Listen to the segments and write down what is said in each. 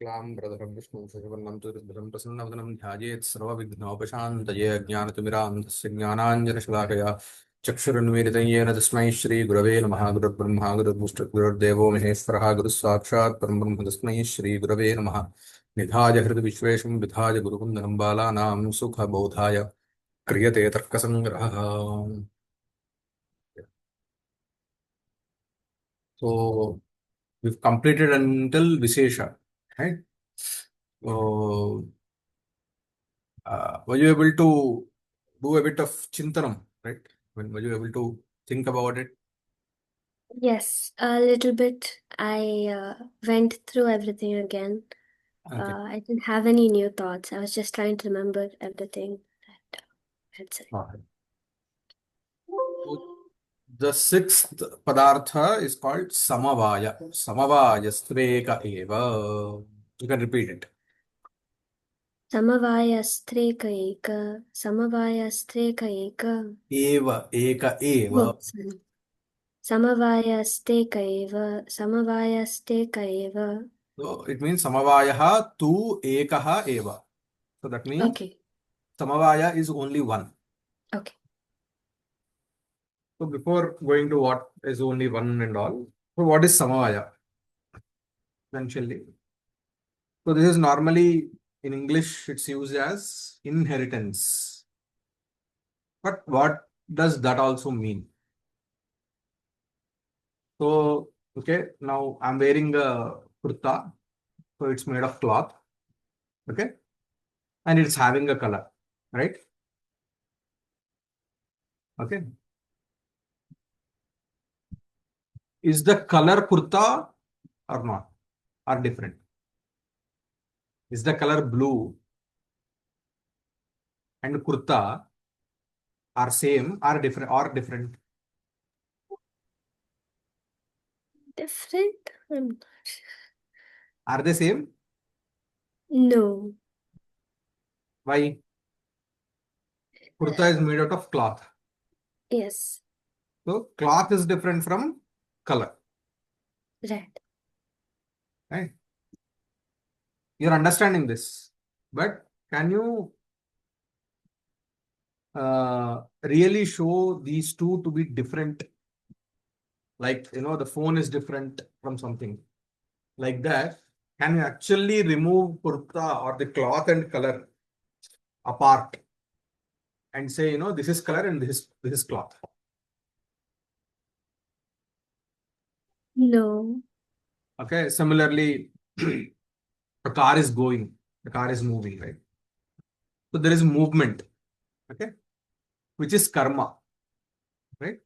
क्लाम्रधरं विष्णुं शशिवर्णं चतुर्भुजं प्रसन्नवदनं ध्यायेत् सर्वविघ्नोपशान्तये अज्ञानतिमिरान्धस्य ज्ञानाञ्जनशलाकया चक्षुरुन्मीलितं येन तस्मै श्रीगुरवे नमः। गुरुर्ब्रह्मा गुरुर्विष्णुर्गुरुर्देवो महेश्वरः गुरुस्साक्षात् परब्रह्म तस्मै श्रीगुरवे नमः। निधाय हृदि विश्वेशं विधाय गुरुवन्दनं बालानां सुखबोधाय क्रियते तर्कसङ्ग्रहः। So we've completed until Vishesha, right? So were you able to do a bit of chintanam, right? Were you able to think about it? Yes, a little bit. I went through everything again. Okay. I didn't have any new thoughts. I was just trying to remember everything that I had said. All right. So the sixth Padārtha is called Samavaya. Samavayastveka eva. You can repeat it. Samavayastheka eka, samavayastheka eka. Eva, eka eva. Oh, sorry. Samavayastheka eva, samavayastheka eva. So it means Samavayaha tu ekaha eva. So that means Okay, Samavaya is only one. okay. So before going to what is only one and all, so what is Samavaya? Essentially. So this is normally in English, it's used as inheritance. But what does that also mean? So, okay, now I'm wearing a kurta. So it's made of cloth. Okay. And it's having a color, right? Okay. Is the color kurta or not? Or different? Is the color blue and kurta are same or different? Different? I'm not sure. Are they same? No. Why? Kurta is made out of cloth. Yes, So cloth is different from color. right. Right? You're understanding this. But can you really show these two to be different? Like, the phone is different from something. Like that. Can you actually remove kurta or the cloth and color apart and say, this is color and this is cloth? No. Okay. Similarly, a car is going, the car is moving, right? So there is movement, okay, which is karma, right?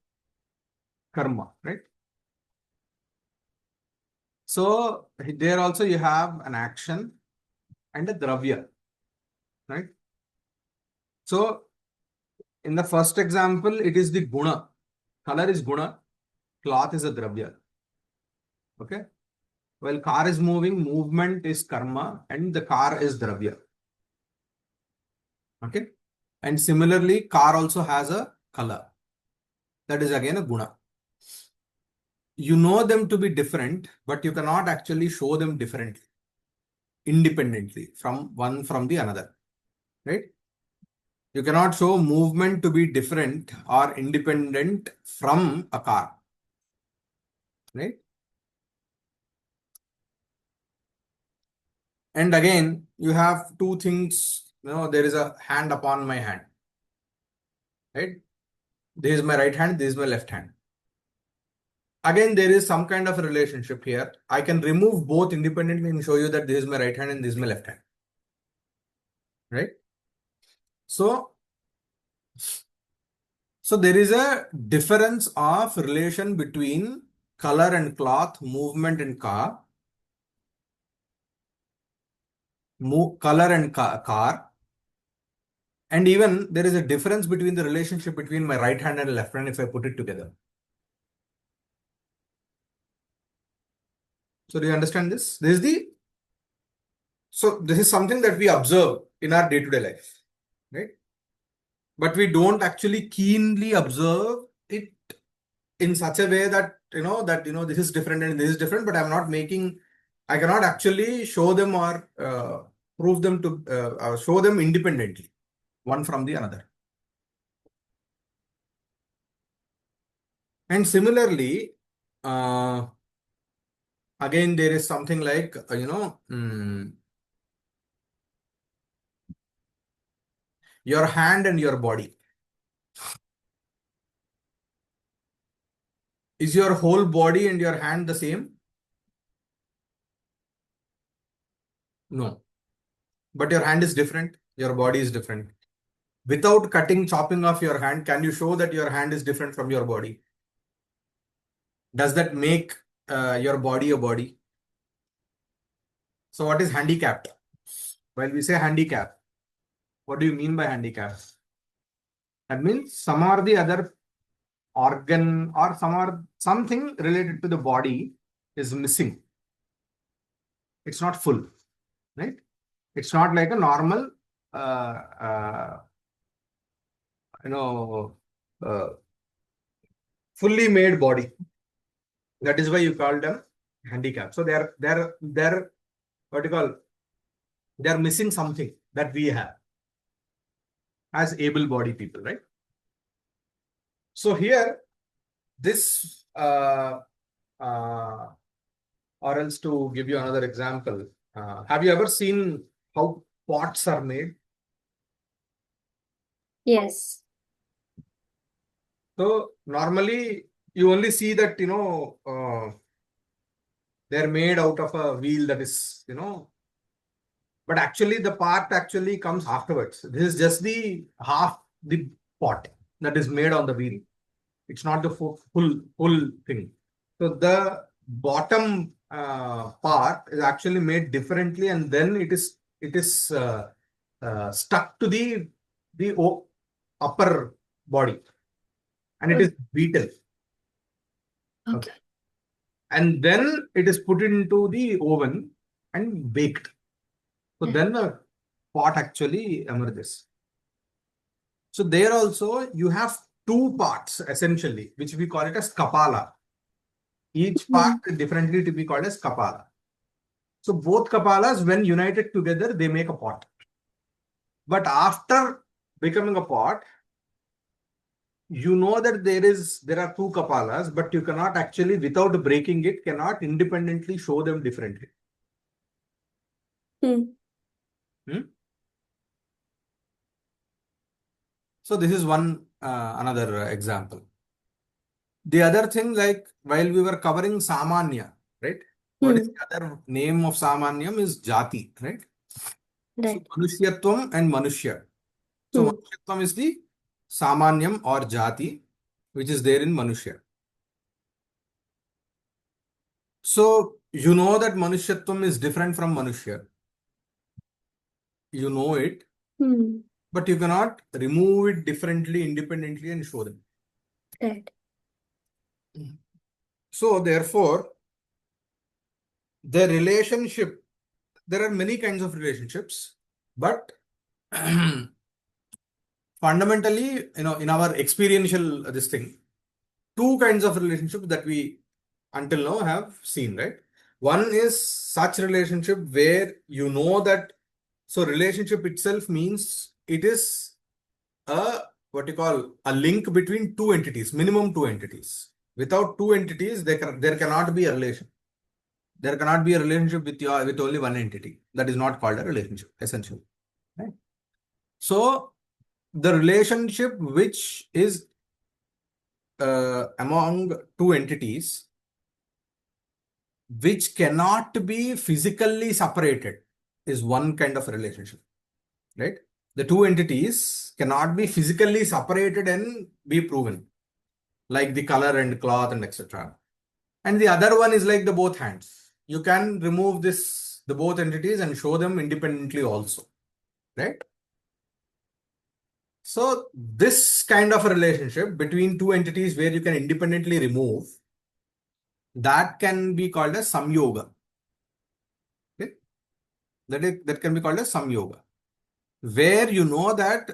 Karma, right? So there also you have an action and a dravya, right? So in the first example, it is the guna. Color is guna, cloth is a dravya. Okay. While car is moving, movement is karma and the car is dravya. Okay. And similarly, car also has a color. That is again a guna. You know them to be different, but you cannot actually show them differently, independently from one from the another. Right? You cannot show movement to be different or independent from a car. Right? And again, you have two things. There is a hand upon my hand. Right? This is my right hand, this is my left hand. Again, there is some kind of a relationship here. I can remove both independently and show you that this is my right hand and this is my left hand. Right? So there is a difference of relation between color and cloth, movement and car, color and car. And even there is a difference between the relationship between my right hand and left hand if I put it together. So do you understand this? So this is something that we observe in our day-to-day life, right? But we don't actually keenly observe it in such a way that, this is different and this is different, but I'm I cannot actually show them or prove them to show them independently, one from the another. And similarly, again, there is something like, your hand and your body. Is your whole body and your hand the same? No. But your hand is different, your body is different. Without chopping off your hand, can you show that your hand is different from your body? Does that make your body a body? So what is handicapped? When we say handicap, what do you mean by handicap? That means some or the other organ or something related to the body is missing. It's not full, right? It's not like a normal, fully made body. That is why you call them handicap. So they're what you call, they're missing something that we have as able-bodied people, right? So here, this, or else to give you another example, have you ever seen how pots are made? Yes. So normally you only see that, they're made out of a wheel that is, but actually the part actually comes afterwards. This is just the half the pot that is made on the wheel. It's not the full thing. So the bottom part is actually made differently, and then it is stuck to the upper body, and it is beaten. Okay. And then it is put into the oven and baked. So then the pot actually emerges. So there also you have two parts essentially, which we call it as kapala. Each part differently to be called as kapala. So both kapalas, when united together, they make a pot. But after becoming a pot, you know that there are two kapalas, but you cannot actually, without breaking it, cannot independently show them differently. So this is one another example. The other thing, like while we were covering samanya, right? What is the other name of samanyam is jati, right? Right. So manushyatvam and manushya. So manushyatvam is the samanyam or jati, which is there in manushya. So you know that manushyatvam is different from manushya. You know it, but you cannot remove it differently, independently, and show them. Right. So therefore, the relationship, there are many kinds of relationships, but fundamentally, in our experiential this thing, two kinds of relationships that we until now have seen, right? One is such relationship where you know that, so relationship itself means it is what you call a link between two entities, minimum two entities. Without two entities, there cannot be a relation. There cannot be a relationship with only one entity. That is not called a relationship, essentially. Right? So the relationship which is among two entities, which cannot be physically separated, is one kind of relationship, right? The two entities cannot be physically separated and be proven, like the color and cloth and etc. And the other one is like the both hands. You can remove the both entities and show them independently also, right? So this kind of a relationship between two entities where you can independently remove, that can be called as samyoga. Okay? That can be called as samyoga, where you know that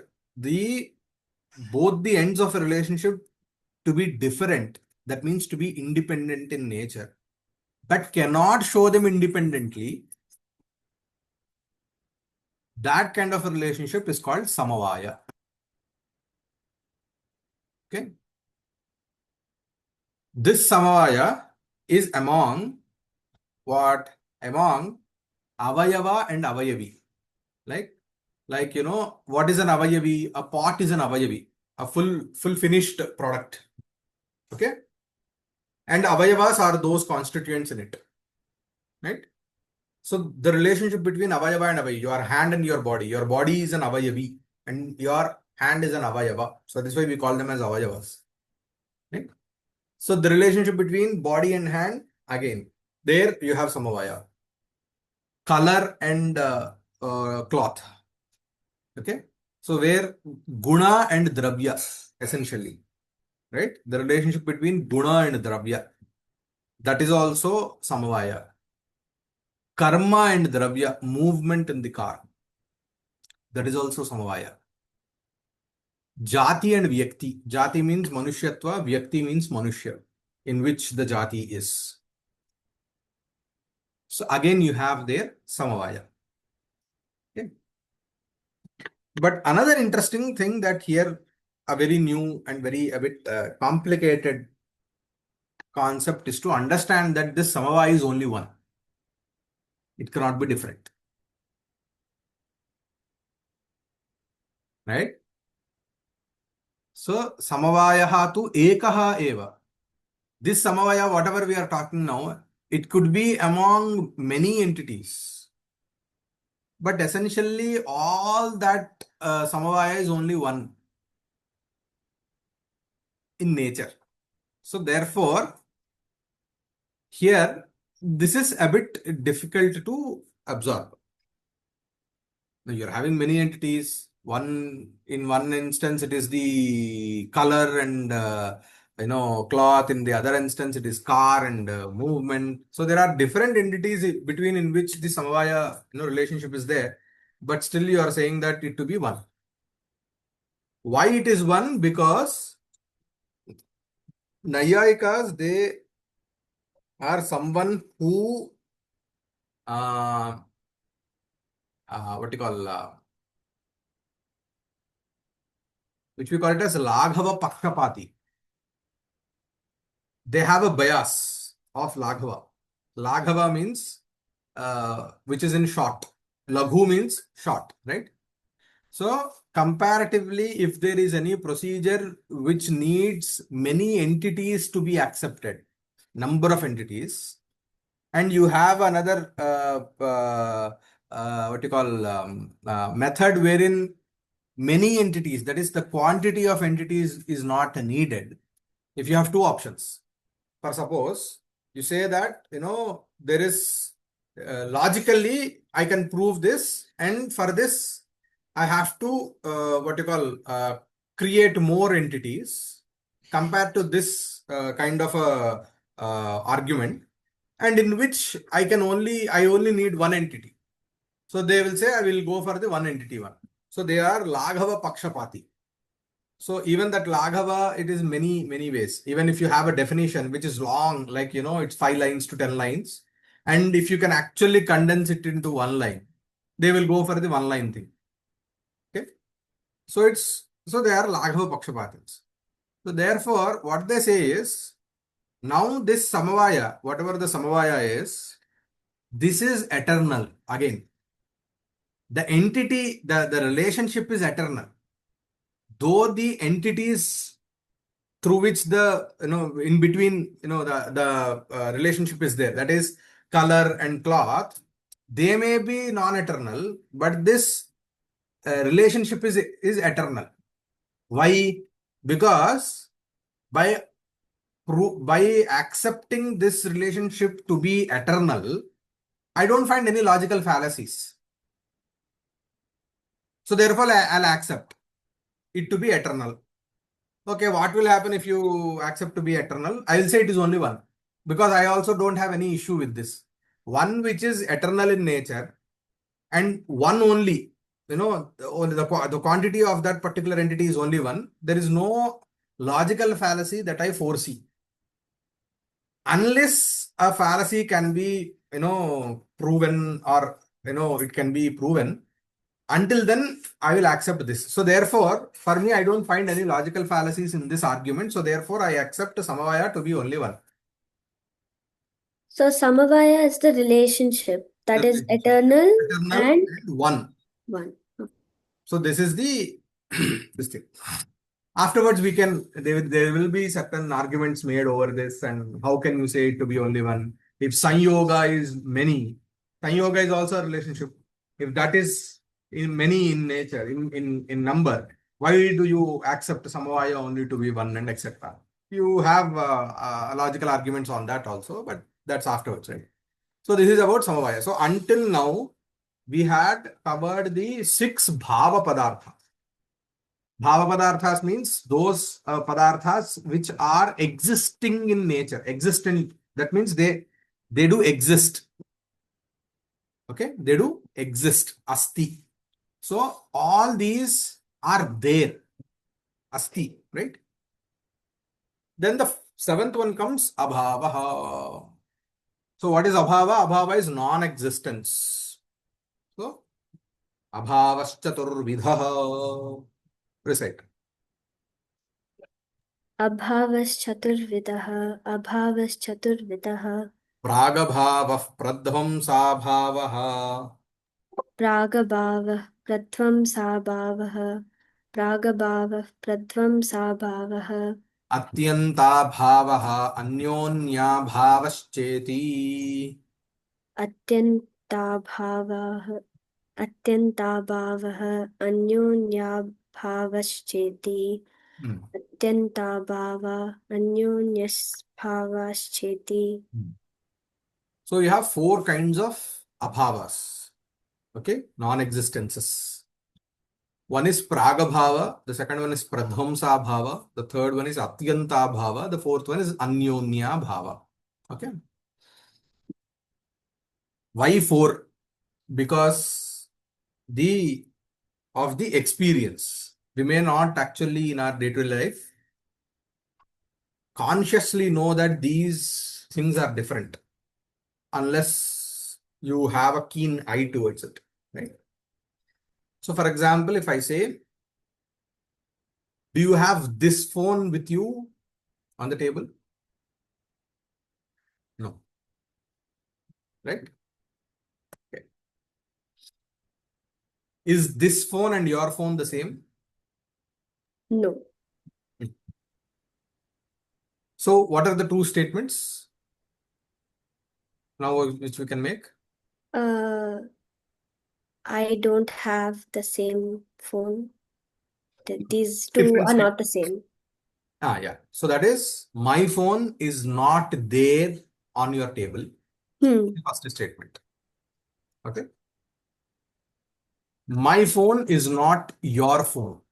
both the ends of a relationship to be different, that means to be independent in nature. but cannot show them independently, that kind of a relationship is called samavaya. Okay. This samavaya is among what? Among avayava and avayavi. Like what is an avayavi? A pot is an avayavi, a full finished product. Okay. And avayavas are those constituents in it. Right. So the relationship between avayava and avayavi, your hand and your body is an avayavi and your hand is an avayava. So this is why we call them as avayavas. Right? So the relationship between body and hand, again, there you have samavaya. Color and cloth. Okay. So where guna and dravya, essentially, right? The relationship between guna and dravya, that is also samavaya. Karma and dravya, movement in the car, that is also samavaya. Jati and vyakti. Jati means manushyatva, vyakti means manushya, in which the jati is. So again, you have there samavaya. Okay. But another interesting thing that here, a very new and a bit complicated concept is to understand that this samavaya is only one. It cannot be different. Right? So samavayaha tu ekaha eva. This samavaya, whatever we are talking now, it could be among many entities. But essentially, all that samavaya is only one in nature. So therefore, here, this is a bit difficult to absorb. Now you're having many entities. In one instance, it is the color and cloth. In the other instance, it is car and movement. So there are different entities between in which the samavaya relationship is there. But still, you are saying that it to be one. Why it is one? Because Naiyayikas, they are someone who which we call it as Laghava Pakshapati. They have a bias of Laghava. Laghava means which is in short. Laghu means short, right? So comparatively, if there is any procedure which needs many entities to be accepted, number of entities, and you have another method wherein many entities, that is the quantity of entities is not needed. If you have two options, for suppose you say that there is logically I can prove this, and for this I have to create more entities compared to this kind of a argument, and in which I only need one entity. So they will say I will go for the one entity one. So they are Laghava Pakshapati. So even that Laghava, it is many ways. Even if you have a definition which is long, like it's 5 lines to 10 lines, and if you can actually condense it into one line, they will go for the one line thing. Okay. So they are Laghava Pakshapatins. So therefore, what they say is, now this samavaya, whatever the samavaya is, this is eternal. Again, the entity, the relationship is eternal. Though the entities through which the in between the relationship is there, that is color and cloth, they may be non-eternal, but this relationship is eternal. Why? Because by accepting this relationship to be eternal, I don't find any logical fallacies. So therefore, I'll accept it to be eternal. Okay, what will happen if you accept to be eternal? I will say it is only one, because I also don't have any issue with this. One which is eternal in nature, and one only, the quantity of that particular entity is only one. There is no logical fallacy that I foresee. Unless a fallacy can be, proven, or, it can be proven, until then, I will accept this. So therefore, for me, I don't find any logical fallacies in this argument. So therefore, I accept Samavaya to be only one. So Samavaya is the relationship that is eternal Eternal and one. one. So this is the this thing. Afterwards, there will be certain arguments made over this, and how can you say it to be only one? If Sanyoga is many, Sanyoga is also a relationship. If that is in many in nature, in number, why do you accept Samavaya only to be one, and etc.? You have logical arguments on that also, but that's afterwards, right? So this is about Samavaya. So until now, we had covered the 6 Bhava Padarthas. Bhava Padarthas means those Padarthas which are existing in nature. Existent, that means they do exist. Okay, they do exist. Asti. So all these are there. Asti, right? Then the 7th one comes Abhavaha. So what is Abhava? Abhava is non-existence. So Abhavaschaturvidha. Recite. Abhavaschaturvidaha, Abhavaschaturvidaha, Pragabhavah pradhvamsabhavah. Pragabhavah pradvamsabhavah, Pragabhavah pradvamsabhavah, Atyanta anyonyabhavascheti. Atyantabhavah, Atyantabhavah, Anyonyabhavascheti, Atyantabhava, Anyonyasbhavascheti. So you have 4 kinds of abhavas. Okay, non-existences. One is pragabhava, the second one is pradhamsa bhava, the third one is atyanta bhava, the fourth one is anyonya bhava. Okay. Why 4? Because of the experience. We may not actually in our day-to-day life consciously know that these things are different unless you have a keen eye towards it, right? So for example, if I say, do you have this phone with you on the table? No. Right? Okay. Is this phone and your phone the same? No. So what are the 2 statements now which we can make? I don't have the same phone. These 2 Different are statement. not the same. Yeah. So that is, my phone is not there on your table. First statement. Okay. My phone is not your phone.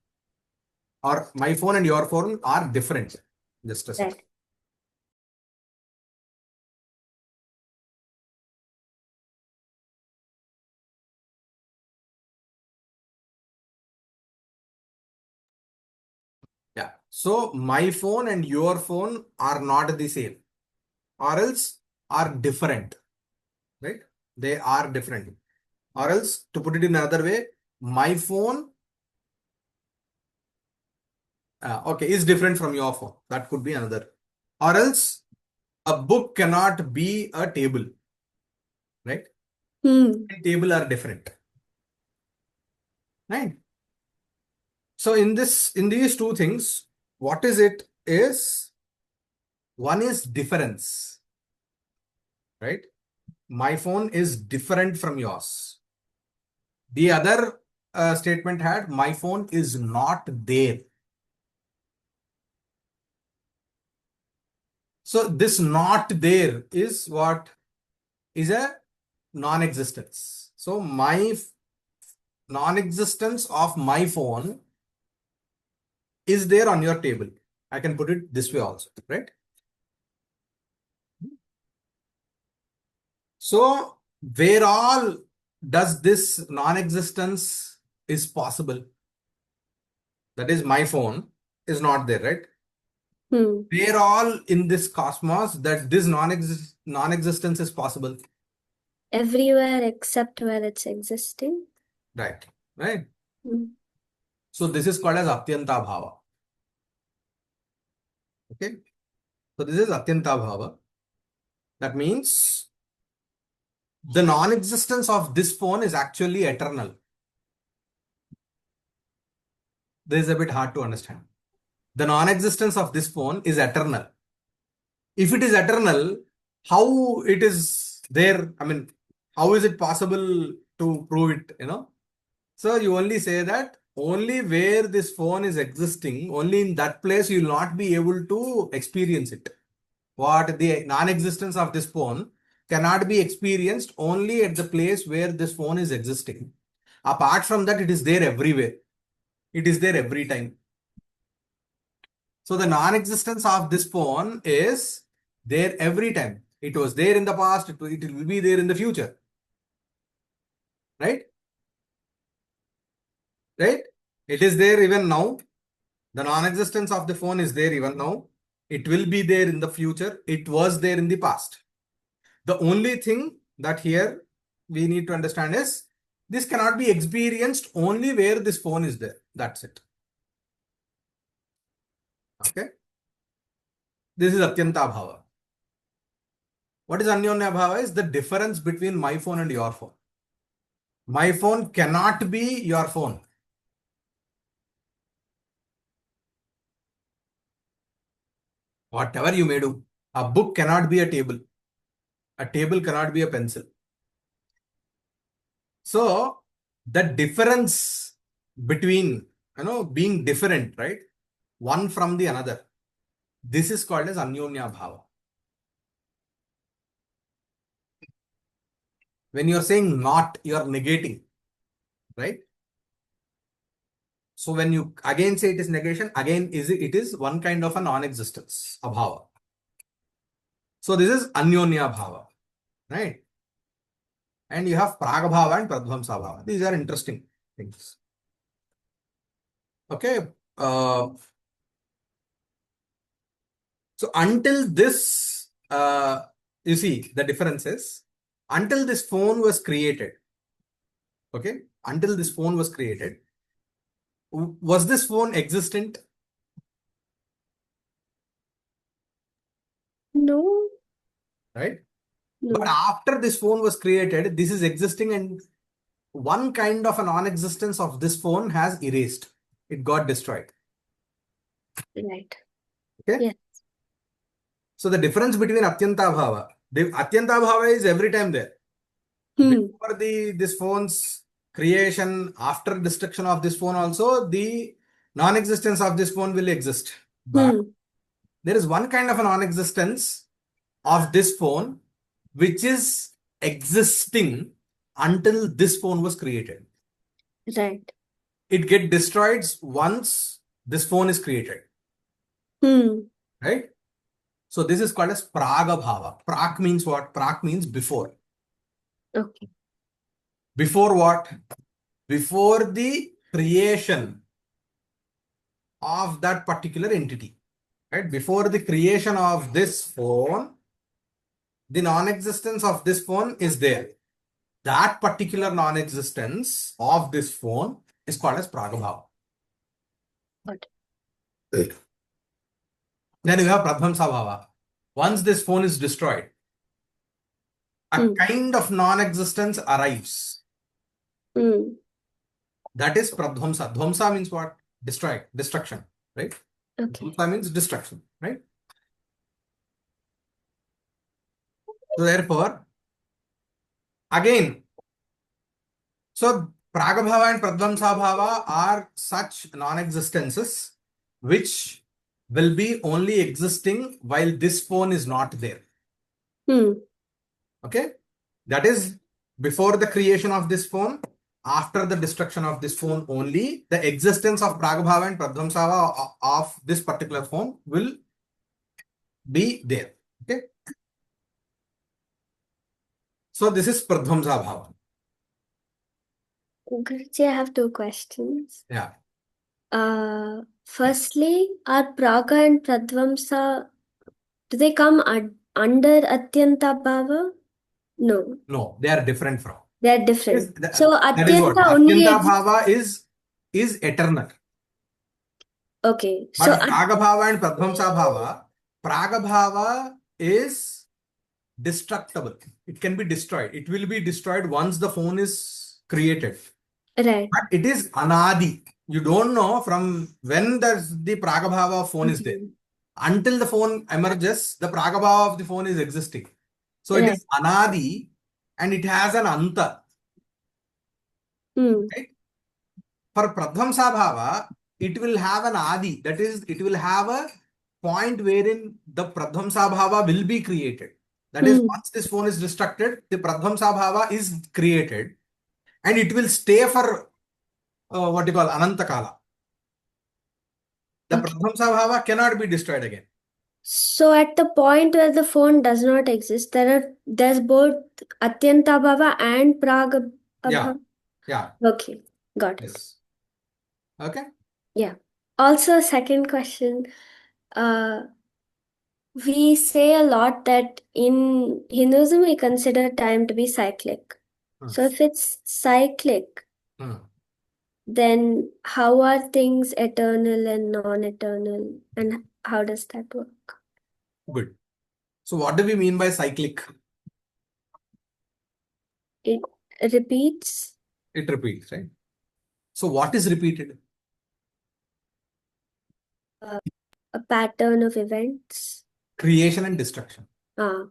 Or my phone and your phone are different. Just a second. Right. Yeah. So my phone and your phone are not the same, or else are different, right? They are different. Or else, to put it in another way, my phone okay, is different from your phone. That could be another. Or else, a book cannot be a table, right? Table are different, right? So in these 2 things, what is it is, one is difference, right? My phone is different from yours. The other statement had, my phone is not there. So this not there is what is a non-existence. So my non-existence of my phone is there on your table. I can put it this way also, right? So where all does this non-existence is possible? That is, my phone is not there, right? Where all in this cosmos that this non-existence is possible. Everywhere except where it's existing. Right. Right. Hmm. So this is called as Atyanta Bhava. Okay. So this is Atyanta Bhava. That means the non-existence of this phone is actually eternal. This is a bit hard to understand. The non-existence of this phone is eternal. If it is eternal, how it is there? I mean, how is it possible to prove it? So you only say that only where this phone is existing, only in that place you will not be able to experience it. What the non-existence of this phone cannot be experienced only at the place where this phone is existing. Apart from that, it is there everywhere. It is there every time. So the non-existence of this phone is there every time. It was there in the past, it will be there in the future. Right? Right? It is there even now. The non-existence of the phone is there even now. It will be there in the future. It was there in the past. The only thing that here we need to understand is this cannot be experienced only where this phone is there. That's it. Okay. This is Atyanta Bhava. What is Anyonya Bhava is the difference between my phone and your phone. My phone cannot be your phone. Whatever you may do, a book cannot be a table. A table cannot be a pencil. So the difference between, being different, right? One from the another. This is called as Anyonya Bhava. When you're saying not, you're negating, right? So when you again say it is negation, again it is one kind of a non-existence, abhava. So this is Anyonya Bhava, right? And you have Pragabhava and Pradvamsa Bhava. These are interesting things. Okay. So until this, you see the difference is until this phone was created. Okay. Until this phone was created, was this phone existent? No. Right? No. But after this phone was created, this is existing and one kind of a non-existence of this phone has erased. It got destroyed. Right. Okay. Yes. So the difference between Atyanta Bhava, the Atyanta Bhava is every time there. Before this phone's creation, after destruction of this phone also, the non-existence of this phone will exist. But there is one kind of a non-existence of this phone which is existing until this phone was created. Right. It get destroyed once this phone is created. Right? So this is called as Praga Bhava. Prak means what? Prak means before. Okay. Before what? Before the creation of that particular entity. Right? Before the creation of this phone, the non-existence of this phone is there. That particular non-existence of this phone is called as Pragabhava. Good. Then you have Pradhamsa Bhava. Once this phone is destroyed, a kind of non-existence arrives. That is Pradhamsa. Dhamsa means what? Destroy, destruction, right? Okay. Dhamsa means destruction, right? So therefore, again, so Pragabhava and Pradhamsa Bhava are such non-existences which will be only existing while this phone is not there. Okay? That is before the creation of this phone, after the destruction of this phone only, the existence of Pragabhava and Pradhamsa of this particular phone will be there. Okay? So this is Pradhamsa Bhava. Guruji, I have two questions. Yeah. Firstly, are Praga and Pradvamsa, do they come under Atyanta Bhava? No, No, they are different from. they're different. Yes, So that is what Atyanta only Atyanta exists. Bhava is eternal. Okay, But so Praga Bhava and Pradvamsa Bhava, Praga Bhava is destructible. It can be destroyed. It will be destroyed once the phone is created. right. But it is anadi. You don't know from when does the Praga Bhava of phone is there. Until the phone emerges, the Praga Bhava of the phone is existing. So it Right. is anadi and it has an anta. Right? For Pradvamsa Bhava, it will have an adi. That is, it will have a point wherein the Pradvamsa Bhava will be created. That is, once this phone is destructed, the Pradvamsa Bhava is created and it will stay for what you call Anantakala. The Okay. Pradvamsa Bhava cannot be destroyed again. So at the point where the phone does not exist, there's both Atyanta Bhava and Praga Yeah. Bhava. Yeah. Okay, got it. Yes. Okay. Yeah. Also, second question. We say a lot that in Hinduism we consider time to be cyclic. So if it's cyclic, then how are things eternal and non-eternal, and how does that work? Good. So what do we mean by cyclic? It repeats. It repeats, right? So what is repeated? A pattern of events. Creation and destruction. Ah,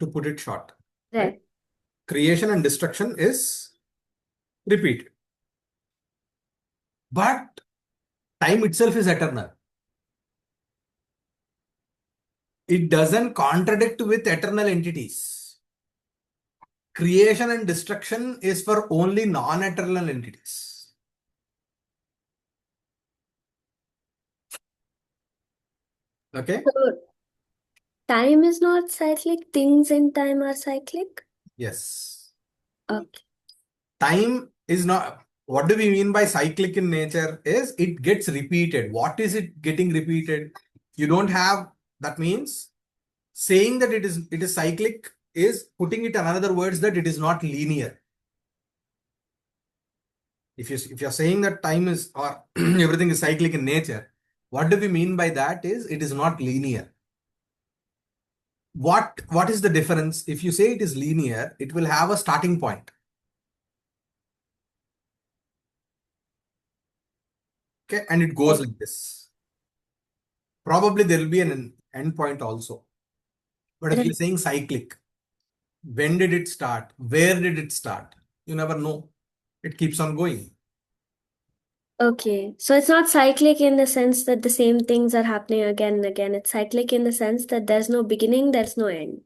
To put it short. right. Creation and destruction is repeated. But time itself is eternal. It doesn't contradict with eternal entities. Creation and destruction is for only non-eternal entities. Okay? So time is not cyclic, things in time are cyclic? Yes. Okay. Time is not. What do we mean by cyclic in nature is it gets repeated. What is it getting repeated? You don't have, that means saying that it is cyclic is putting it in other words that it is not linear. If you're saying that time is or everything is cyclic in nature, what do we mean by that is it is not linear. What is the difference? If you say it is linear, it will have a starting point. Okay, and it goes like this. Probably there will be an end point also. But if you're saying cyclic, when did it start? Where did it start? You never know. It keeps on going. Okay, so it's not cyclic in the sense that the same things are happening again and again. It's cyclic in the sense that there's no beginning, there's no end.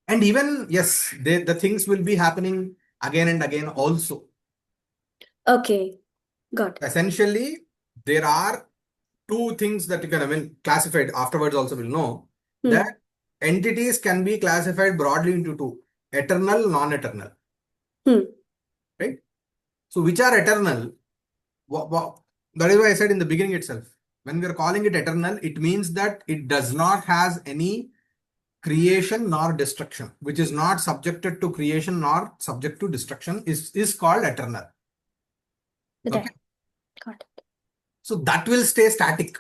And even, yes, the things will be happening again and again also. Okay, got it. Essentially, there are two things that you can, classified afterwards also will know that entities can be classified broadly into two, eternal, non-eternal. Right? So which are eternal? That is why I said in the beginning itself, when we are calling it eternal, it means that it does not has any creation nor destruction, which is not subjected to creation nor subject to destruction is called eternal. Right. Okay? Got it. So that will stay static.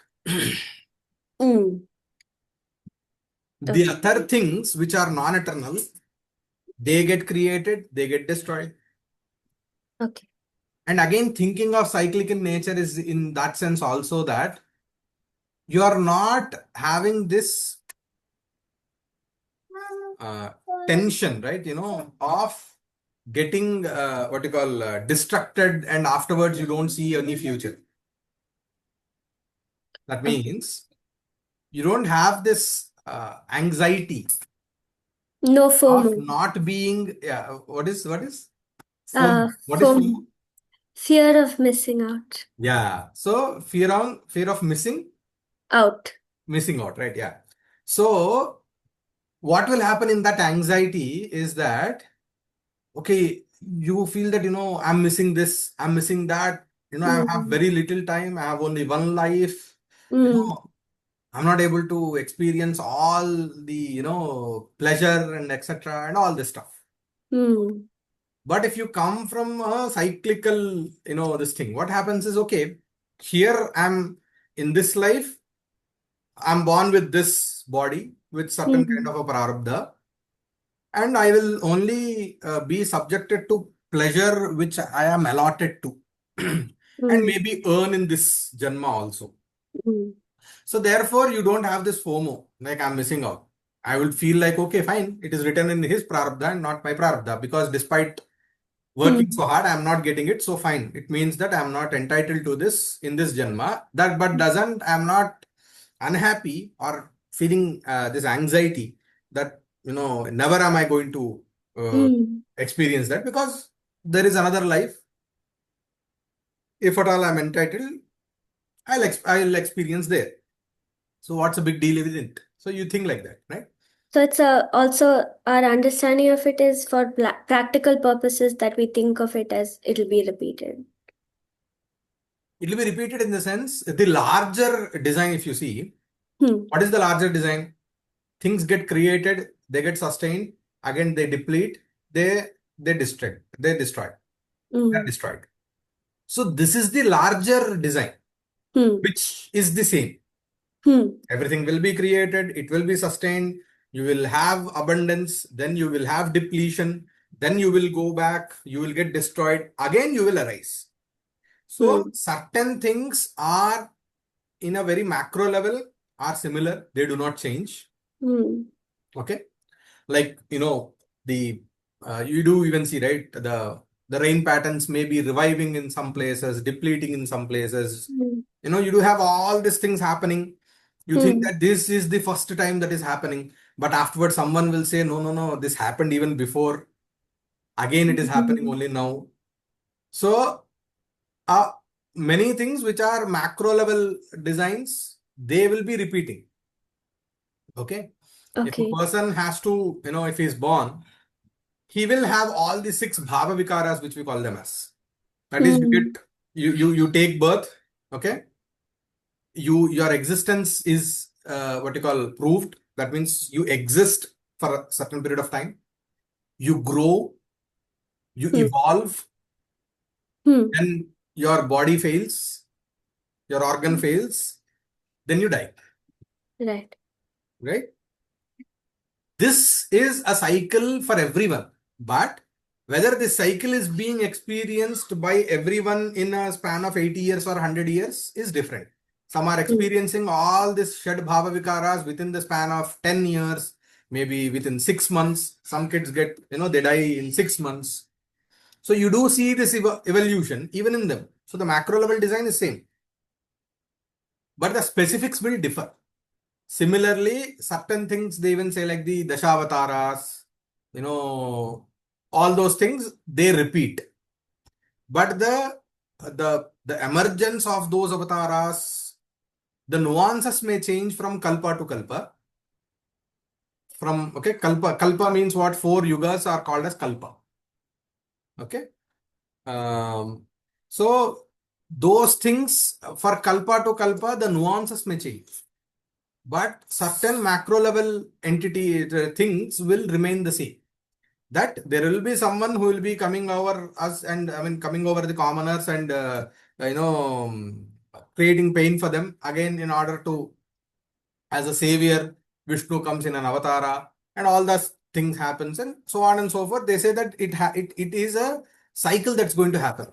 The other things which are non-eternal, they get created, they get destroyed. Okay. And again, thinking of cyclic in nature is in that sense also that you are not having this tension, right? Of getting what you call distracted and afterwards you don't see any future. That means you don't have this anxiety No of FOMO. not being, what is FOMO? What is FOMO. FOMO? Fear of missing out. Yeah. So fear of missing out, right? Yeah. So what will happen in that anxiety is that, okay, you feel that, I'm missing this, I'm missing that, I have very little time. I have only one life. Mm. I'm not able to experience all the, pleasure and etc. and all this stuff. Mm. But if you come from a cyclical, this thing, what happens is, okay, here I'm in this life, I'm born with this body with certain kind of a prarabdha, and I will only be subjected to pleasure which I am allotted to, and maybe earn in this janma also. So therefore, you don't have this FOMO, like I'm missing out. I will feel like, okay, fine, it is written in his prarabdha and not my prarabdha, because despite working so hard, I'm not getting it. So fine, it means that I'm not entitled to this in this janma. That but doesn't, I'm not unhappy or feeling this anxiety that never am I going to experience that, because there is another life. If at all I'm entitled, I'll experience there. So what's a big deal with it? So you think like that, right? So it's also our understanding of it is for practical purposes that we think of it as it'll be repeated. It will be repeated in the sense, the larger design, if you see, what is the larger design? Things get created, they get sustained, again they deplete, they destroy, they're destroyed. So this is the larger design, which is the same. Everything will be created, it will be sustained, you will have abundance, then you will have depletion, then you will go back, you will get destroyed, again you will arise. So certain things are in a very macro level are similar, they do not change. Okay, like you do even see, right, the rain patterns may be reviving in some places, depleting in some places. You do have all these things happening. You think that this is the first time that is happening, but afterwards someone will say, no, this happened even before. Again, it is happening only now. So many things which are macro level designs, they will be repeating. Okay. If a person has to, if he is born, he will have all the 6 bhava vikaras, which we call them as. That is, you take birth, okay? Your existence is what you call proved. That means you exist for a certain period of time. You grow, you evolve, then your body fails, your organ fails, then you die. Right? This is a cycle for everyone, but whether this cycle is being experienced by everyone in a span of 80 years or 100 years is different. Some are experiencing all this Shad Bhava Vikaras within the span of 10 years, maybe within 6 months. Some kids get, they die in 6 months. So you do see this evolution even in them. So the macro level design is same, but the specifics will differ. Similarly, certain things they even say, like the Dashavataras, all those things, they repeat. But the emergence of those avatars, the nuances may change from kalpa to kalpa. Kalpa means what? 4 yugas are called as kalpa. Okay. So those things, for kalpa to kalpa, the nuances may change. But certain macro level entity things will remain the same. That there will be someone who will be coming over us and coming over the commoners and creating pain for them. Again, in order to, as a savior, Vishnu comes in an avatara and all those things happens and so on and so forth. They say that it is a cycle that's going to happen.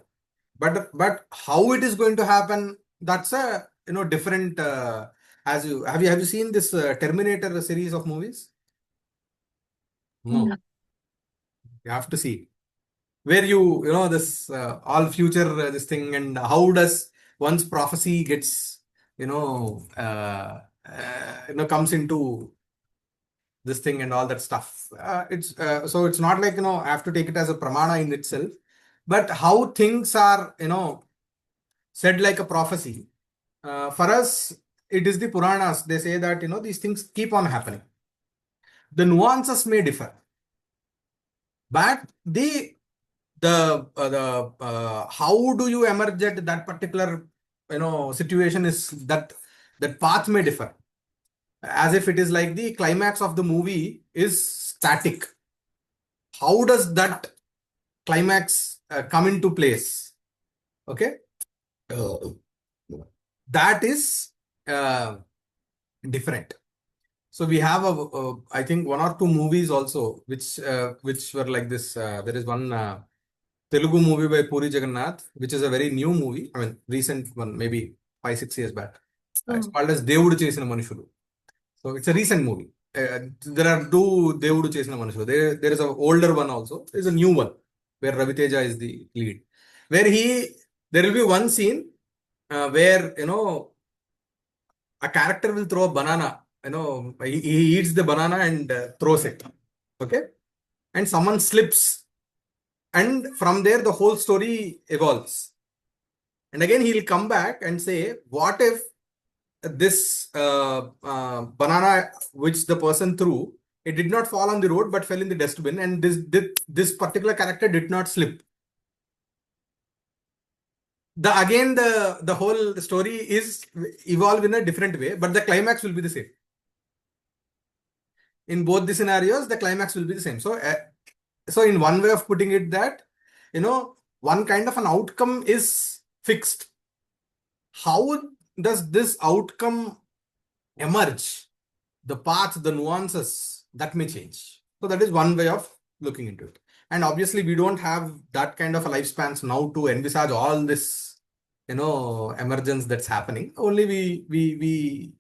But how it is going to happen, that's a different. Have you seen this Terminator series of movies? No. You have to see where this all future this thing, and how does one's prophecy gets comes into this thing and all that stuff. It's so it's not like I have to take it as a pramāṇa in itself, but how things are said like a prophecy. For us, it is the Puranas. They say that these things keep on happening. The nuances may differ, but the how do you emerge at that particular situation is that path may differ, as if it is like the climax of the movie is static. How does that climax come into place? Okay, that is different. So we have I think 1 or 2 movies also which were like this. There is one Telugu movie by Puri Jagannath, which is a very new movie. I mean, recent one, maybe 5-6 years back. It's called as Devudu Chesina Manushudu. So it's a recent movie. There are 2 Devudu Chesina Manushudu. There is an older one also. There is a new one where Ravi Teja is the lead. Where there will be one scene where a character will throw a banana. He eats the banana and throws it. Okay, and someone slips, and from there the whole story evolves. And again he'll come back and say, what if this banana which the person threw, it did not fall on the road but fell in the dustbin, and this particular character did not slip. The whole story is evolved in a different way, but the climax will be the same. In both the scenarios, the climax will be the same. So in one way of putting it, that one kind of an outcome is fixed. How does this outcome emerge? The path, the nuances, that may change. So that is one way of looking into it. And obviously we don't have that kind of a lifespans now to envisage all this emergence that's happening. Only we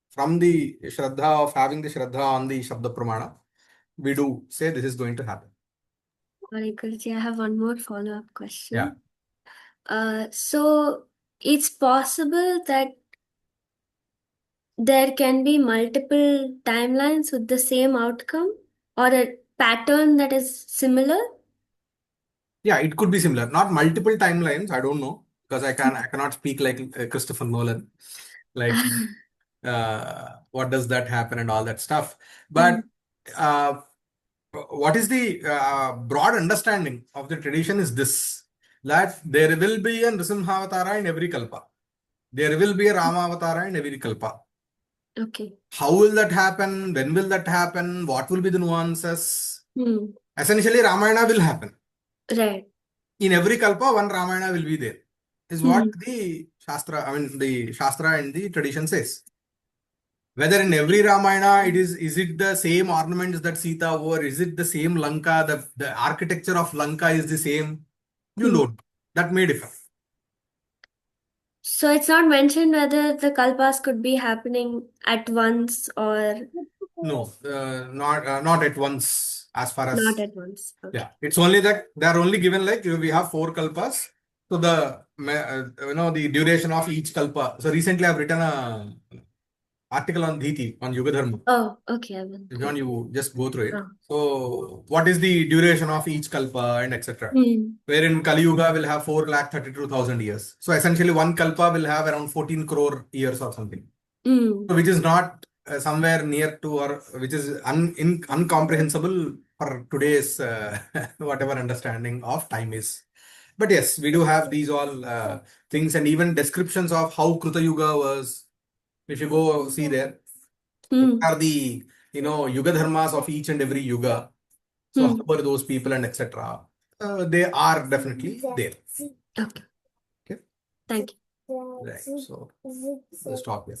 from the Shraddha of having the Shraddha on the Shabda Pramāṇa, we do say this is going to happen. Sorry, Guruji, I have one more follow-up question. Yeah. So it's possible that there can be multiple timelines with the same outcome, or a pattern that is similar? Yeah, it could be similar. Not multiple timelines. I don't know, because I cannot speak like Christopher Nolan. Like, what does that happen and all that stuff. But what is the broad understanding of the tradition is this: that there will be a Nrisimhavatara in every kalpa. There will be a Ramavatara in every kalpa. Okay. How will that happen? When will that happen? What will be the nuances? Essentially, Ramayana will happen. Right. In every kalpa, one Ramayana will be there. Is what the Shastra, the Shastra and the tradition says. Whether in every Ramayana is it the same ornaments that Sita wore? Is it the same Lanka? The architecture of Lanka is the same? You know, that may differ. So it's not mentioned whether the kalpas could be happening at once or... No, not at once, as far as... Not at once. Okay. Yeah, it's only that they are only given like we have 4 kalpas. So the duration of each kalpa. So recently I've written a article on Dhiti, on Yuga Dharma. Oh, okay. I will. If you want, you just go through it. So what is the duration of each kalpa and etc. Wherein Kali Yuga will have 4,32,000 years. So essentially one kalpa will have around 14 crore years or something. So which is not somewhere near to, or which is incomprehensible for today's whatever understanding of time is. But yes, we do have these all things, and even descriptions of how Kruta Yuga was. If you go see there, what are the Yuga Dharmas of each and every Yuga. So how were those people and etc. They are definitely there. Okay. Okay. Thank you. Right. So let's stop here.